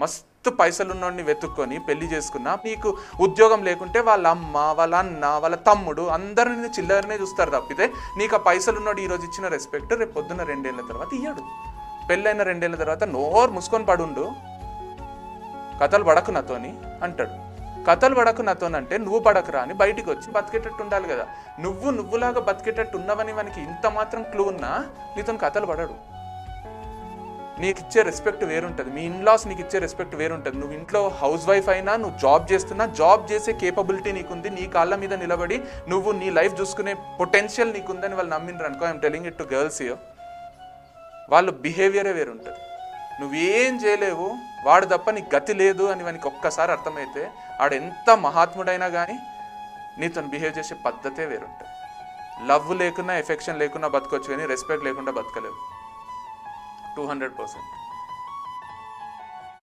మస్తు పైసలున్నోడిని వెతుక్కొని పెళ్లి చేసుకున్నా, నీకు ఉద్యోగం లేకుంటే వాళ్ళ అమ్మ, వాళ్ళ అన్న, వాళ్ళ తమ్ముడు అందరూ నిన్ను చిల్లరనే చూస్తారు తప్పితే నీకు ఆ పైసలున్నోడు ఈరోజు ఇచ్చిన రెస్పెక్ట్ రేపు పొద్దున్న 2 ఏళ్ళ తర్వాత ఇయ్యడు. పెళ్ళైన 2 ఏళ్ళ తర్వాత నోరు మూసుకొని పడుండు, కథలు పడకు నాతోని అంటాడు. కథలు పడకు నాతోనంటే నువ్వు పడకురా అని బయటికి వచ్చి బతికేటట్టు ఉండాలి కదా. నువ్వులాగా బతికేటట్టు ఉన్నవని మనకి ఇంత మాత్రం క్లూ ఉన్నా నీతో కథలు పడడు. నీకు ఇచ్చే రెస్పెక్ట్ వేరుంటుంది, మీ ఇన్లాస్ నీకు ఇచ్చే రెస్పెక్ట్ వేరుంటుంది. నువ్వు ఇంట్లో హౌస్ వైఫ్ అయినా, నువ్వు జాబ్ చేస్తున్నా, జాబ్ చేసే కేపబిలిటీ నీకుంది, నీ కాళ్ళ మీద నిలబడి నువ్వు నీ లైఫ్ చూసుకునే పొటెన్షియల్ నీకుందని వాళ్ళు నమ్మినరు అనుకో, I'm telling it to girls here, వాళ్ళ బిహేవియరే వేరుంటుంది. నువ్వేం చేయలేవు, వాడు తప్ప నీకు గతి లేదు అని వానికి ఒక్కసారి అర్థమైతే వాడు ఎంత మహాత్ముడైనా కానీ నీతో బిహేవ్ చేసే పద్ధతే వేరుంటుంది. లవ్ లేకున్నా, ఎఫెక్షన్ లేకున్నా బతకొచ్చు కానీ రెస్పెక్ట్ లేకుండా బతకలేవు 200%.